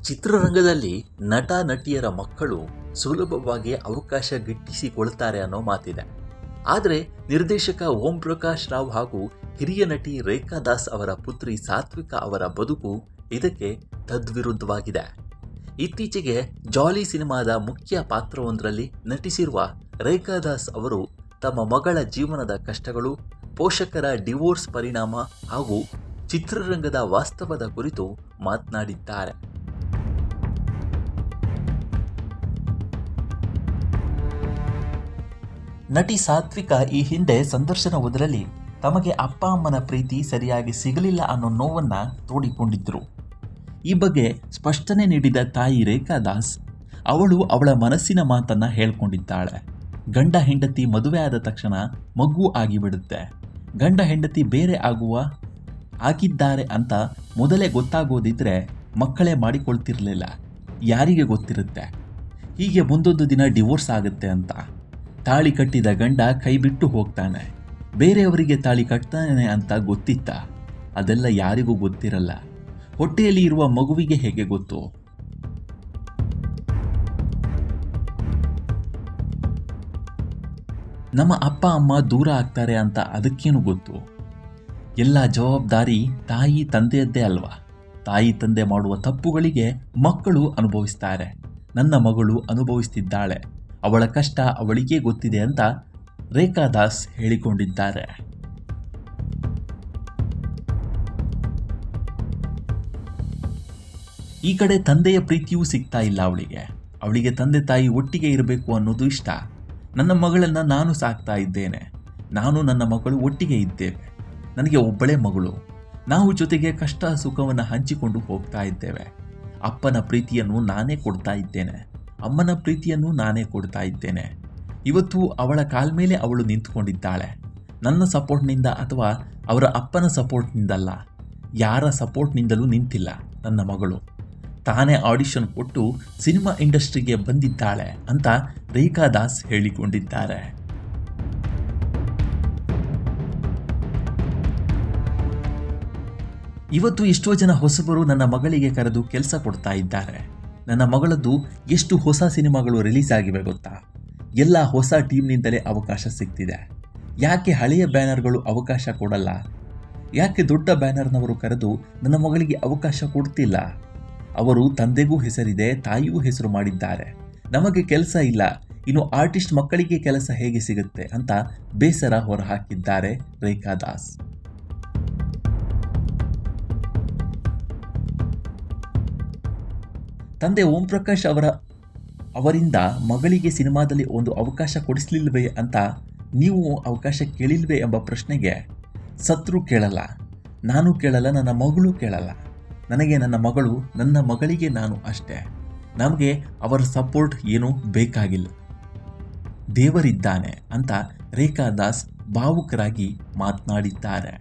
ಚಿತ್ರರಂಗದಲ್ಲಿ ನಟ ನಟಿಯರ ಮಕ್ಕಳು ಸುಲಭವಾಗಿ ಅವಕಾಶ ಗಿಟ್ಟಿಸಿಕೊಳ್ತಾರೆ ಅನ್ನೋ ಮಾತಿದೆ. ಆದರೆ ನಿರ್ದೇಶಕ ಓಂ ಪ್ರಕಾಶ್ ರಾವ್ ಹಾಗೂ ಹಿರಿಯ ನಟಿ ರೇಖಾ ದಾಸ್ ಅವರ ಪುತ್ರಿ ಸಾತ್ವಿಕಾ ಅವರ ಬದುಕು ಇದಕ್ಕೆ ತದ್ವಿರುದ್ಧವಾಗಿದೆ. ಇತ್ತೀಚೆಗೆ ಜಾಲಿ ಸಿನಿಮಾದ ಮುಖ್ಯ ಪಾತ್ರವೊಂದರಲ್ಲಿ ನಟಿಸಿರುವ ರೇಖಾ ದಾಸ್ ಅವರು ತಮ್ಮ ಮಗಳ ಜೀವನದ ಕಷ್ಟಗಳು, ಪೋಷಕರ ಡಿವೋರ್ಸ್ ಪರಿಣಾಮ ಹಾಗೂ ಚಿತ್ರರಂಗದ ವಾಸ್ತವದ ಕುರಿತು ಮಾತನಾಡಿದ್ದಾರೆ. ನಟಿ ಸಾತ್ವಿಕಾ ಈ ಹಿಂದೆ ಸಂದರ್ಶನವೊಂದರಲ್ಲಿ ತಮಗೆ ಅಪ್ಪ ಅಮ್ಮನ ಪ್ರೀತಿ ಸರಿಯಾಗಿ ಸಿಗಲಿಲ್ಲ ಅನ್ನೋ ನೋವನ್ನು ತೋಡಿಕೊಂಡಿದ್ದರು. ಈ ಬಗ್ಗೆ ಸ್ಪಷ್ಟನೆ ನೀಡಿದ ತಾಯಿ ರೇಖಾ ದಾಸ್ ಅವಳು ಅವಳ ಮನಸ್ಸಿನ ಮಾತನ್ನು ಹೇಳ್ಕೊಂಡಿದ್ದಾಳೆ. ಗಂಡ ಹೆಂಡತಿ ಮದುವೆ ಆದ ತಕ್ಷಣ ಮಗು ಆಗಿಬಿಡುತ್ತೆ. ಗಂಡ ಹೆಂಡತಿ ಬೇರೆ ಆಗಿದ್ದಾರೆ ಅಂತ ಮೊದಲೇ ಗೊತ್ತಾಗೋದಿದ್ರೆ ಮಕ್ಕಳೇ ಮಾಡಿಕೊಳ್ತಿರ್ಲಿಲ್ಲ. ಯಾರಿಗೆ ಗೊತ್ತಿರುತ್ತೆ ಹೀಗೆ ಮುಂದೊಂದು ದಿನ ಡಿವೋರ್ಸ್ ಆಗುತ್ತೆ ಅಂತ. ತಾಳಿ ಕಟ್ಟಿದ ಗಂಡ ಕೈ ಬಿಟ್ಟು ಹೋಗ್ತಾನೆ, ಬೇರೆಯವರಿಗೆ ತಾಳಿ ಕಟ್ತಾನೆ ಅಂತ ಗೊತ್ತಿತ್ತ? ಅದೆಲ್ಲ ಯಾರಿಗೂ ಗೊತ್ತಿರಲ್ಲ. ಹೊಟ್ಟೆಯಲ್ಲಿ ಇರುವ ಮಗುವಿಗೆ ಹೇಗೆ ಗೊತ್ತು? ನಮ್ಮ ಅಪ್ಪ ಅಮ್ಮ ದೂರ ಆಗ್ತಾರೆ ಅಂತ ಅದಕ್ಕೇನು ಗೊತ್ತು? ಎಲ್ಲ ಜವಾಬ್ದಾರಿ ತಾಯಿ ತಂದೆಯದ್ದೇ ಅಲ್ವಾ? ತಾಯಿ ತಂದೆ ಮಾಡುವ ತಪ್ಪುಗಳಿಗೆ ಮಕ್ಕಳು ಅನುಭವಿಸ್ತಾರೆ. ನನ್ನ ಮಗಳು ಅನುಭವಿಸ್ತಿದ್ದಾಳೆ, ಅವಳ ಕಷ್ಟ ಅವಳಿಗೆ ಗೊತ್ತಿದೆ ಅಂತ ರೇಖಾ ದಾಸ್ ಹೇಳಿಕೊಂಡಿದ್ದಾರೆ. ಈ ಕಡೆ ತಂದೆಯ ಪ್ರೀತಿಯೂ ಸಿಗ್ತಾ ಇಲ್ಲ ಅವಳಿಗೆ ತಂದೆ ತಾಯಿ ಒಟ್ಟಿಗೆ ಇರಬೇಕು ಅನ್ನೋದು ಇಷ್ಟ. ನನ್ನ ಮಗಳನ್ನು ನಾನು ಸಾಕ್ತಾ ಇದ್ದೇನೆ, ನಾನು ನನ್ನ ಮಗಳು ಒಟ್ಟಿಗೆ ಇದ್ದೇವೆ. ನನಗೆ ಒಬ್ಬಳೇ ಮಗಳು, ನಾವು ಜೊತೆಗೆ ಕಷ್ಟ ಸುಖವನ್ನು ಹಂಚಿಕೊಂಡು ಹೋಗ್ತಾ ಇದ್ದೇವೆ. ಅಪ್ಪನ ಪ್ರೀತಿಯನ್ನು ನಾನೇ ಕೊಡ್ತಾ ಇದ್ದೇನೆ, ಅಮ್ಮನ ಪ್ರೀತಿಯನ್ನು ನಾನೇ ಕೊಡ್ತಾ ಇದ್ದೇನೆ. ಇವತ್ತು ಅವಳ ಕಾಲ್ಮೇಲೆ ಅವಳು ನಿಂತ್ಕೊಂಡಿದ್ದಾಳೆ. ನನ್ನ ಸಪೋರ್ಟ್ನಿಂದ ಅಥವಾ ಅವರ ಅಪ್ಪನ ಸಪೋರ್ಟ್ನಿಂದಲ್ಲ, ಯಾರ ಸಪೋರ್ಟ್ನಿಂದಲೂ ನಿಂತಿಲ್ಲ. ನನ್ನ ಮಗಳು ತಾನೇ ಆಡಿಷನ್ ಕೊಟ್ಟು ಸಿನಿಮಾ ಇಂಡಸ್ಟ್ರಿಗೆ ಬಂದಿದ್ದಾಳೆ ಅಂತ ರೇಖಾ ದಾಸ್ ಹೇಳಿಕೊಂಡಿದ್ದಾರೆ. ಇವತ್ತು ಎಷ್ಟೋ ಜನ ಹೊಸಬರು ನನ್ನ ಮಗಳಿಗೆ ಕರೆದು ಕೆಲಸ ಕೊಡ್ತಾ ಇದ್ದಾರೆ. ನನ್ನ ಮಗಳದ್ದು ಎಷ್ಟು ಹೊಸ ಸಿನಿಮಾಗಳು ರಿಲೀಸ್ ಆಗಿವೆ ಗೊತ್ತಾ? ಎಲ್ಲ ಹೊಸ ಟೀಮ್ನಿಂದಲೇ ಅವಕಾಶ ಸಿಗ್ತಿದೆ. ಯಾಕೆ ಹಳೆಯ ಬ್ಯಾನರ್ಗಳು ಅವಕಾಶ ಕೊಡಲ್ಲ? ಯಾಕೆ ದೊಡ್ಡ ಬ್ಯಾನರ್ನವರು ಕರೆದು ನನ್ನ ಮಗಳಿಗೆ ಅವಕಾಶ ಕೊಡ್ತಿಲ್ಲ? ಅವರು ತಂದೆಗೂ ಹೆಸರಿದೆ, ತಾಯಿಗೂ ಹೆಸರು ಮಾಡಿದ್ದಾರೆ. ನಮಗೆ ಕೆಲಸ ಇಲ್ಲ, ಇನ್ನು ಆರ್ಟಿಸ್ಟ್ ಮಕ್ಕಳಿಗೆ ಕೆಲಸ ಹೇಗೆ ಸಿಗುತ್ತೆ ಅಂತ ಬೇಸರ ಹೊರಹಾಕಿದ್ದಾರೆ ರೇಖಾ ದಾಸ್. ತಂದೆ ಓಂ ಪ್ರಕಾಶ್ ಅವರಿಂದ ಮಗಳಿಗೆ ಸಿನಿಮಾದಲ್ಲಿ ಒಂದು ಅವಕಾಶ ಕೊಡಿಸಲಿಲ್ವೇ ಅಂತ ನೀವು ಅವಕಾಶ ಕೇಳಿಲ್ವೇ ಎಂಬ ಪ್ರಶ್ನೆಗೆ ಸತ್ರು ಕೇಳಲ್ಲ, ನಾನು ಕೇಳಲ್ಲ, ನನ್ನ ಮಗಳು ಕೇಳಲ್ಲ. ನನಗೆ ನನ್ನ ಮಗಳು, ನನ್ನ ಮಗಳಿಗೆ ನಾನು ಅಷ್ಟೇ. ನಮಗೆ ಅವರ ಸಪೋರ್ಟ್ ಏನೂ ಬೇಕಾಗಿಲ್ಲ, ದೇವರಿದ್ದಾನೆ ಅಂತ ರೇಖಾ ದಾಸ್ ಭಾವುಕರಾಗಿ ಮಾತನಾಡಿದ್ದಾರೆ.